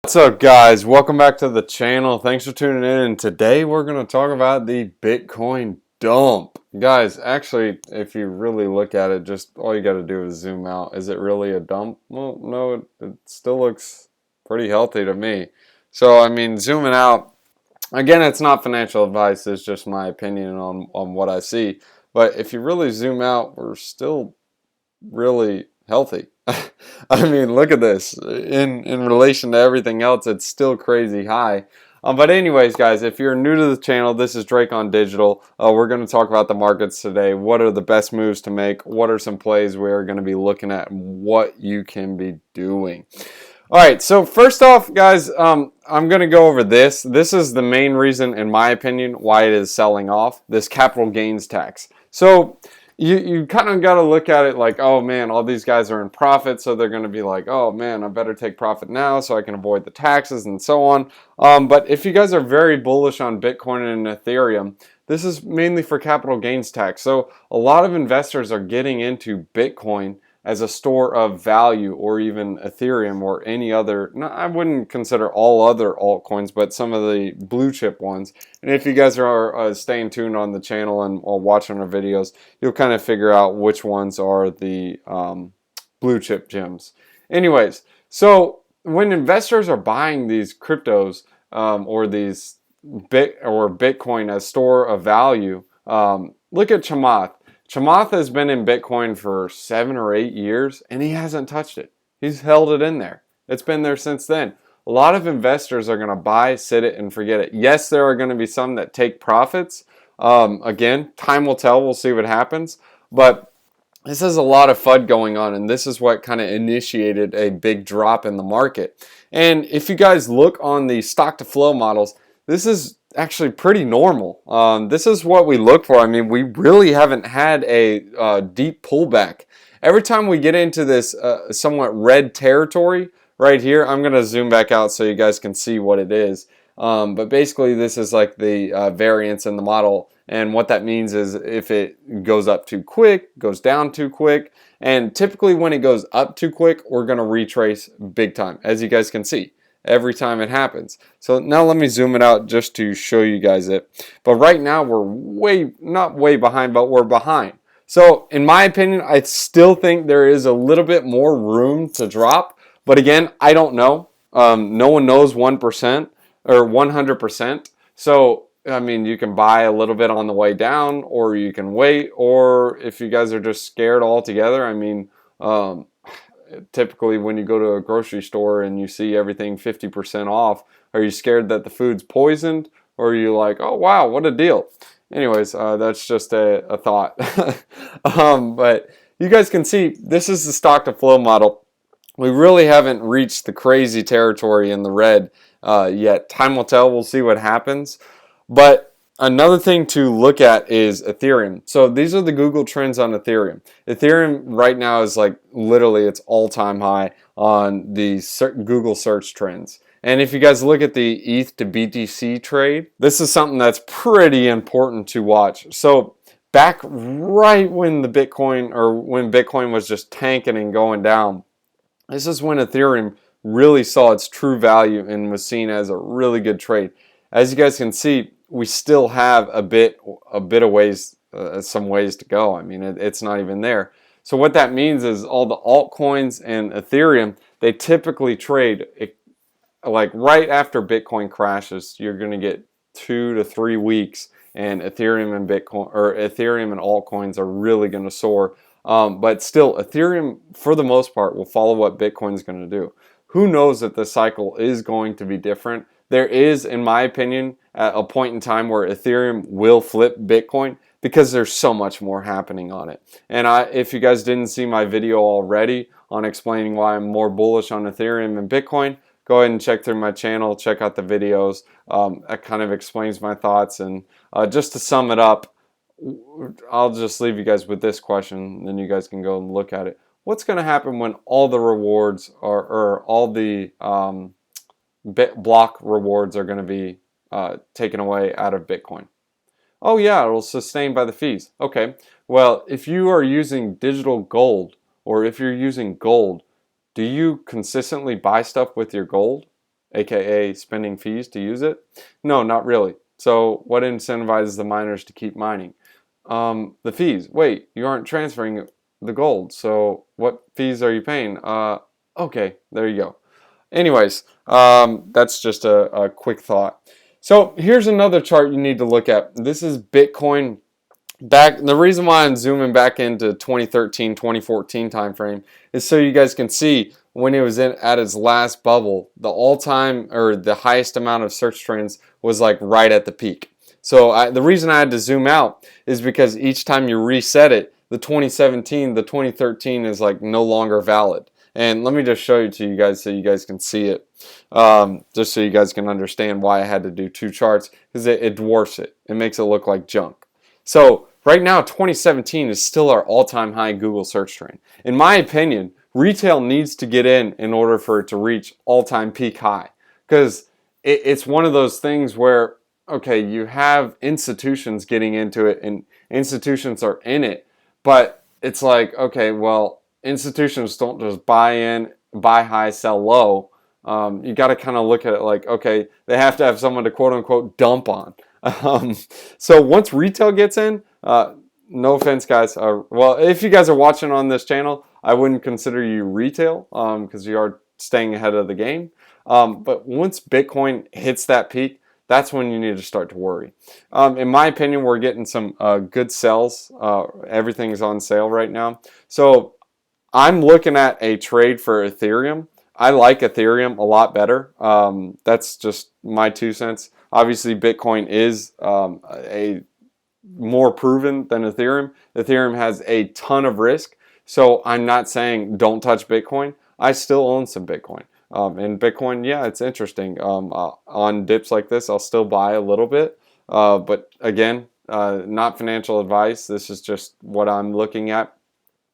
What's up, guys? Welcome back to the channel. Thanks for tuning in. And today we're going to talk about the Bitcoin dump. Guys, actually, if you really look at it, just all you got to do is zoom out. Is it really a dump? Well, no, it still looks pretty healthy to me. So, I mean, zooming out, again, it's not financial advice. It's just my opinion on what I see. But if you really zoom out, we're still really healthy. I mean, look at this. In relation to everything else, it's still crazy high. But anyways, guys, if you're new to the channel, this is Drake on Digital. We're going to talk about the markets today. What are the best moves to make? What are some plays we're going to be looking at? And what you can be doing. All right, so first off, guys, I'm going to go over this. This is the main reason, in my opinion, why it is selling off, this capital gains tax. So you kind of got to look at it like, oh man, all these guys are in profit, so they're going to be like, oh man, I better take profit now so I can avoid the taxes and so on. But if you guys are very bullish on Bitcoin and Ethereum, this is mainly for capital gains tax. So a lot of investors are getting into Bitcoin as a store of value, or even Ethereum or any other. No, I wouldn't consider all other altcoins, but some of the blue chip ones. And if you guys are staying tuned on the channel and watching our videos, you'll kind of figure out which ones are the blue chip gems. Anyways, so when investors are buying these cryptos or these Bitcoin as store of value, look at Chamath. Chamath has been in Bitcoin for 7 or 8 years, and he hasn't touched it. He's held it in there. It's been there since then. A lot of investors are going to buy, sit it, and forget it. Yes, there are going to be some that take profits. Again, time will tell. We'll see what happens. But this is a lot of FUD going on, and this is what kind of initiated a big drop in the market. And if you guys look on the stock to flow models, this is actually pretty normal. This is what we look for. I mean, we really haven't had a deep pullback. Every time we get into this somewhat red territory right here, I'm going to zoom back out so you guys can see what it is. But basically, this is like the variance in the model. And what that means is if it goes up too quick, goes down too quick. And typically when it goes up too quick, we're going to retrace big time, as you guys can see, every time it happens. So now let me zoom it out just to show you guys it. But right now we're not way behind, but we're behind. So in my opinion, I still think there is a little bit more room to drop. But again, I don't know. No one knows 1% or 100%. So I mean, you can buy a little bit on the way down, or you can wait, or if you guys are just scared altogether, I mean, typically when you go to a grocery store and you see everything 50% off, are you scared that the food's poisoned, or are you like, oh wow, what a deal? Anyways, that's just a thought. But you guys can see this is the stock to flow model. We really haven't reached the crazy territory in the red yet. Time will tell. We'll see what happens. But another thing to look at is Ethereum. So these are the Google trends on Ethereum. Ethereum right now is like literally its all-time high on the Google search trends. And if you guys look at the ETH to BTC trade, this is something that's pretty important to watch. So back right when the when Bitcoin was just tanking and going down, this is when Ethereum really saw its true value and was seen as a really good trade. As you guys can see, we still have a bit of ways, some ways to go. I mean, it's not even there. So what that means is all the altcoins and Ethereum, they typically trade like right after Bitcoin crashes. You're going to get 2 to 3 weeks, and Ethereum and Bitcoin, or Ethereum and altcoins, are really going to soar. But still, Ethereum, for the most part, will follow what Bitcoin's going to do. Who knows that the cycle is going to be different? There is, in my opinion, at a point in time where Ethereum will flip Bitcoin because there's so much more happening on it. And if you guys didn't see my video already on explaining why I'm more bullish on Ethereum and Bitcoin, go ahead and check through my channel, check out the videos. That kind of explains my thoughts. And just to sum it up, I'll just leave you guys with this question, then you guys can go and look at it. What's going to happen when all the rewards or all the block rewards are going to be taken away out of Bitcoin? Oh yeah, it'll sustain by the fees. Okay, well, if you are using digital gold, or if you're using gold, do you consistently buy stuff with your gold? aka spending fees to use it? No, not really. So what incentivizes the miners to keep mining? The fees. Wait, you aren't transferring the gold, so what fees are you paying? Okay, there you go. Anyways, that's just a quick thought. So here's another chart you need to look at. This is Bitcoin back. The reason why I'm zooming back into 2013, 2014 timeframe is so you guys can see when it was at its last bubble, the all-time or the highest amount of search trends was like right at the peak. So the reason I had to zoom out is because each time you reset it, the 2017, the 2013 is like no longer valid. And let me just show you to you guys so you guys can see it. Just so you guys can understand why I had to do two charts, because it dwarfs it. It makes it look like junk. So right now, 2017 is still our all-time high Google search trend. In my opinion, retail needs to get in order for it to reach all-time peak high. Because it's one of those things where, okay, you have institutions getting into it and institutions are in it, but it's like, okay, well, institutions don't just buy in, buy high, sell low. You got to kind of look at it like, okay, they have to have someone to quote unquote dump on. So once retail gets in, no offense, guys. Well, if you guys are watching on this channel, I wouldn't consider you retail because you are staying ahead of the game. But once Bitcoin hits that peak, that's when you need to start to worry. In my opinion, we're getting some good sells. Everything is on sale right now. So I'm looking at a trade for Ethereum. I like Ethereum a lot better. That's just my 2 cents. Obviously, Bitcoin is a more proven than Ethereum. Ethereum has a ton of risk. So I'm not saying don't touch Bitcoin. I still own some Bitcoin. And Bitcoin, yeah, it's interesting. On dips like this, I'll still buy a little bit. But again, not financial advice. This is just what I'm looking at.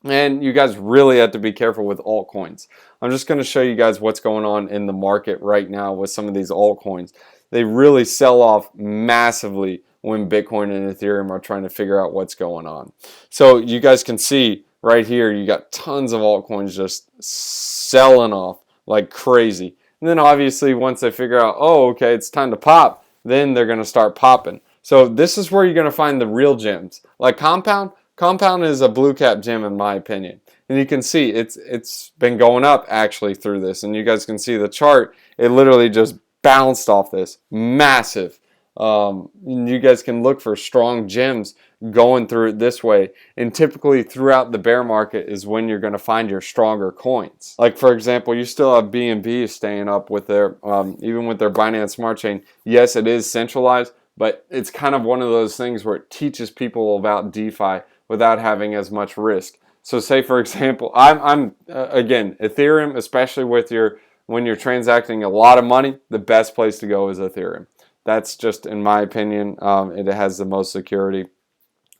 And you guys really have to be careful with altcoins. I'm just going to show you guys what's going on in the market right now with some of these altcoins. They really sell off massively when Bitcoin and Ethereum are trying to figure out what's going on. So you guys can see right here, you got tons of altcoins just selling off like crazy. And then obviously once they figure out, oh, okay, it's time to pop, then they're going to start popping. So this is where you're going to find the real gems. Like Compound. Compound is a blue cap gem in my opinion. And you can see it's been going up actually through this. And you guys can see the chart. It literally just bounced off this. Massive. You guys can look for strong gems going through it this way. And typically throughout the bear market is when you're going to find your stronger coins. Like for example, you still have BNB staying up with their, even with their Binance Smart Chain. Yes, it is centralized, but it's kind of one of those things where it teaches people about DeFi without having as much risk. So say for example, I'm again, Ethereum, especially with when you're transacting a lot of money, the best place to go is Ethereum. That's just in my opinion, it has the most security.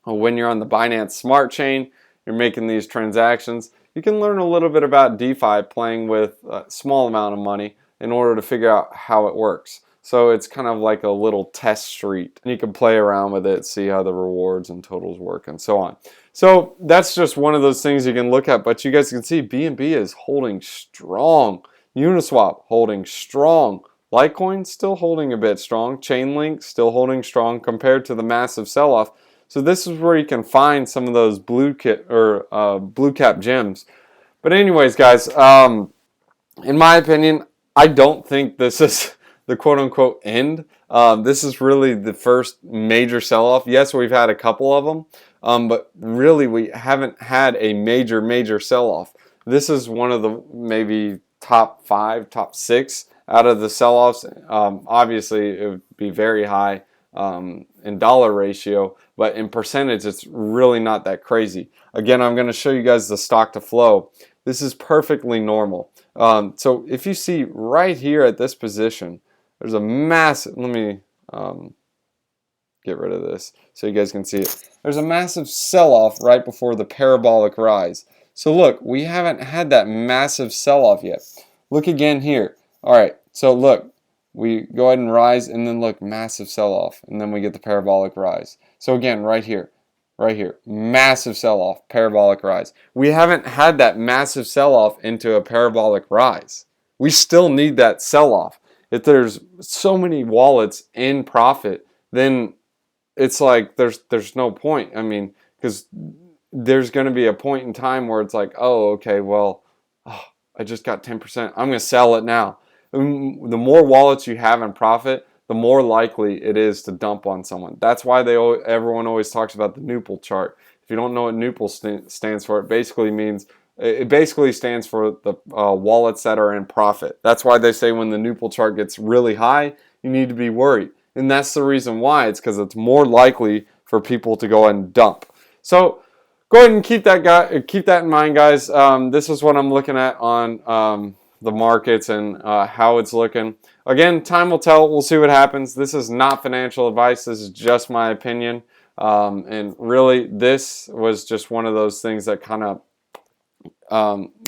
When you're on the Binance Smart Chain, you're making these transactions, you can learn a little bit about DeFi playing with a small amount of money in order to figure out how it works. So it's kind of like a little test street. And you can play around with it, see how the rewards and totals work and so on. So that's just one of those things you can look at. But you guys can see BNB is holding strong. Uniswap holding strong. Litecoin still holding a bit strong. Chainlink still holding strong compared to the massive sell-off. So this is where you can find some of those blue cap gems. But anyways, guys, in my opinion, I don't think this is the quote-unquote end. This is really the first major sell-off. Yes, we've had a couple of them, but really we haven't had a major sell-off. This is one of the maybe top 5, top 6 out of the sell-offs. Obviously, it would be very high in dollar ratio, but in percentage, it's really not that crazy. Again, I'm going to show you guys the stock to flow. This is perfectly normal. So if you see right here at this position, there's a massive, let me get rid of this so you guys can see it. There's a massive sell-off right before the parabolic rise. So look, we haven't had that massive sell-off yet. Look again here. All right, so look, we go ahead and rise and then look, massive sell-off. And then we get the parabolic rise. So again, right here, massive sell-off, parabolic rise. We haven't had that massive sell-off into a parabolic rise. We still need that sell-off. if there's so many wallets in profit, then it's like there's no point. I mean, because there's going to be a point in time where it's like, oh, okay, well, oh, I just got 10%. I'm going to sell it now. The more wallets you have in profit, the more likely it is to dump on someone. That's why everyone always talks about the Nupal chart. If you don't know what Nupal stands for, it basically stands for the wallets that are in profit. That's why they say when the Nupal chart gets really high, you need to be worried. And that's the reason why. It's because it's more likely for people to go and dump. So go ahead and keep that in mind, guys. This is what I'm looking at on the markets and how it's looking. Again, time will tell. We'll see what happens. This is not financial advice. This is just my opinion. And really, this was just one of those things that kind of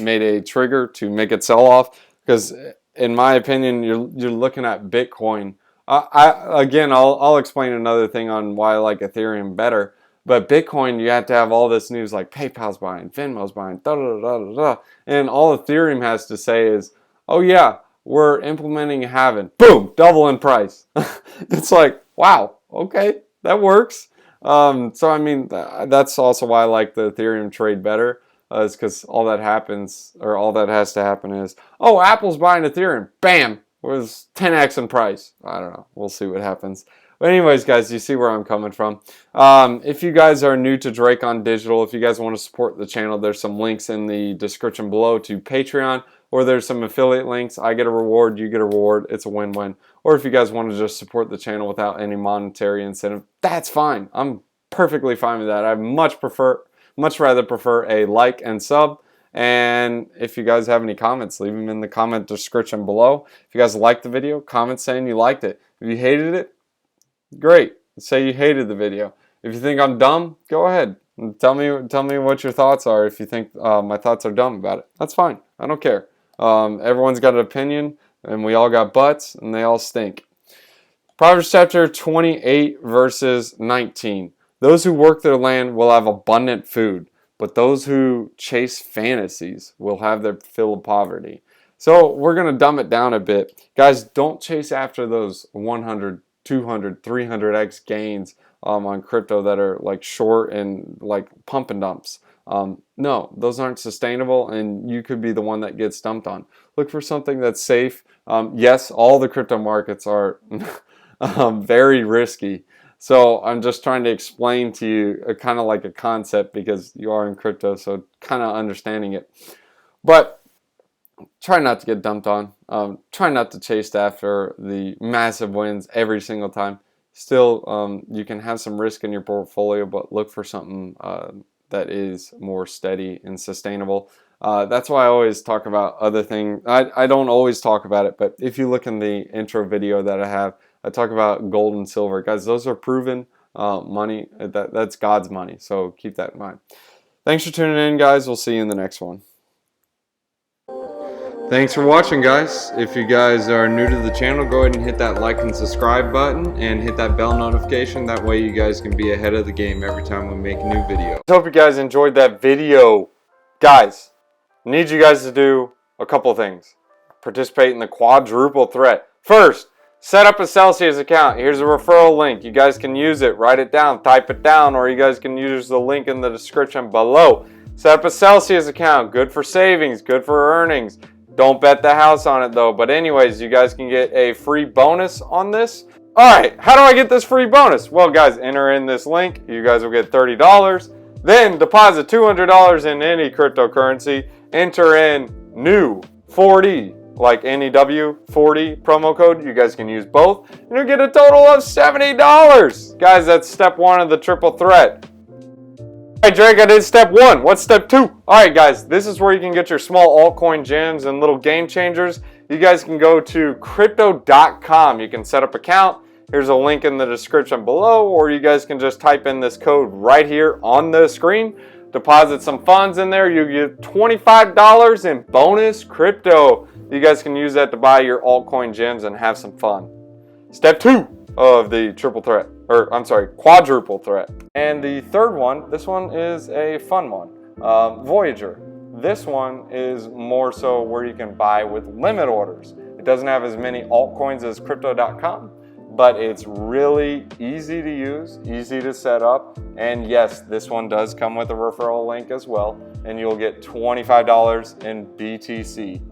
made a trigger to make it sell off. Because in my opinion, you're looking at Bitcoin. I'll explain another thing on why I like Ethereum better. But Bitcoin, you have to have all this news like PayPal's buying, Venmo's buying, da da da da da. And all Ethereum has to say is, oh yeah, we're implementing halving. Boom, double in price. It's like, wow, okay, that works. So I mean, that's also why I like the Ethereum trade better. Is because all that happens, or all that has to happen is, oh, Apple's buying Ethereum. Bam, was 10x in price. I don't know. We'll see what happens. But anyways, guys, you see where I'm coming from. If you guys are new to Drake on Digital, if you guys want to support the channel, there's some links in the description below to Patreon, or there's some affiliate links. I get a reward, you get a reward. It's a win-win. Or if you guys want to just support the channel without any monetary incentive, that's fine. I'm perfectly fine with that. I much rather prefer a like and sub. And if you guys have any comments, leave them in the comment description below. If you guys liked the video, comment saying you liked it. If you hated it, great. Say you hated the video. If you think I'm dumb, go ahead and tell me what your thoughts are. If you think my thoughts are dumb about it, that's fine. I don't care. Everyone's got an opinion, and we all got butts, and they all stink. Proverbs chapter 28, verses 19. Those who work their land will have abundant food, but those who chase fantasies will have their fill of poverty. So we're going to dumb it down a bit. Guys, don't chase after those 100, 200, 300x gains on crypto that are like short and like pump and dumps. No, those aren't sustainable, and you could be the one that gets dumped on. Look for something that's safe. Yes, all the crypto markets are very risky. So I'm just trying to explain to you kind of like a concept, because you are in crypto, so kind of understanding it. But try not to get dumped on. Try not to chase after the massive wins every single time. Still, you can have some risk in your portfolio, but look for something that is more steady and sustainable. That's why I always talk about other things. I don't always talk about it, but if you look in the intro video that I talk about gold and silver. Guys, those are proven money. That's God's money, so keep that in mind. Thanks for tuning in, guys. We'll see you in the next one. Thanks for watching, guys. If you guys are new to the channel, go ahead and hit that like and subscribe button and hit that bell notification. That way you guys can be ahead of the game every time we make a new video. I hope you guys enjoyed that video. Guys, I need you guys to do a couple things. Participate in the quadruple threat. First, set up a Celsius account. Here's a referral link. You guys can use it. Write it down. Type it down. Or you guys can use the link in the description below. Set up a Celsius account. Good for savings. Good for earnings. Don't bet the house on it though. But anyways, you guys can get a free bonus on this. Alright, how do I get this free bonus? Well, guys, enter in this link. You guys will get $30. Then deposit $200 in any cryptocurrency. Enter in new 40. Like NEW 40 promo code. You guys can use both, and you'll get a total of $70. Guys, that's step 1 of the triple threat. Alright, Drake, I did step 1. What's step 2? Alright, guys, this is where you can get your small altcoin gems and little game changers. You guys can go to crypto.com. You can set up an account. Here's a link in the description below, or you guys can just type in this code right here on the screen. Deposit some funds in there. You get $25 in bonus crypto. You guys can use that to buy your altcoin gems and have some fun. Step 2 of the triple threat, or I'm sorry, quadruple threat. And the third one, this one is a fun one, Voyager. This one is more so where you can buy with limit orders. It doesn't have as many altcoins as crypto.com, but it's really easy to use, easy to set up. And yes, this one does come with a referral link as well, and you'll get $25 in BTC.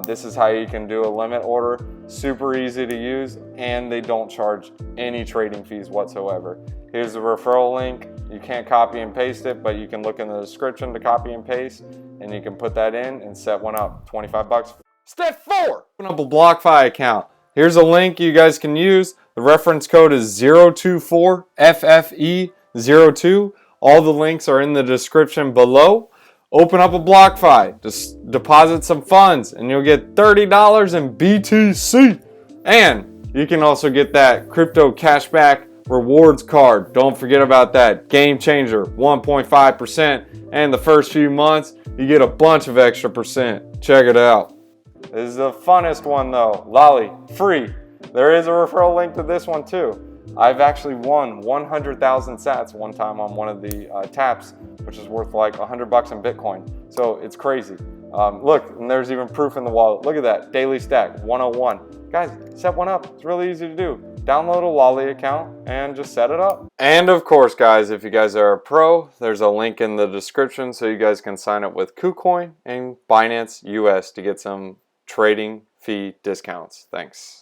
This is how you can do a limit order. Super easy to use, and they don't charge any trading fees whatsoever. Here's the referral link. You can't copy and paste it, but you can look in the description to copy and paste, and you can put that in and set one up. 25 bucks. Step 4, open up a BLOCKFI account. Here's a link you guys can use. The reference code is 024FFE02. All the links are in the description below. Open up a BLOCKFI, just deposit some funds, and you'll get $30 in BTC. And you can also get that crypto cashback rewards card. Don't forget about that. Game changer, 1.5%. And the first few months, you get a bunch of extra percent. Check it out. This is the funnest one though. Lolly, free. There is a referral link to this one too. I've actually won 100,000 sats one time on one of the taps, which is worth like $100 in Bitcoin. So it's crazy. Look, and there's even proof in the wallet. Look at that, daily stack, 101. Guys, set one up. It's really easy to do. Download a Lolly account and just set it up. And of course, guys, if you guys are a pro, there's a link in the description so you guys can sign up with KuCoin and Binance US to get some trading fee discounts. Thanks.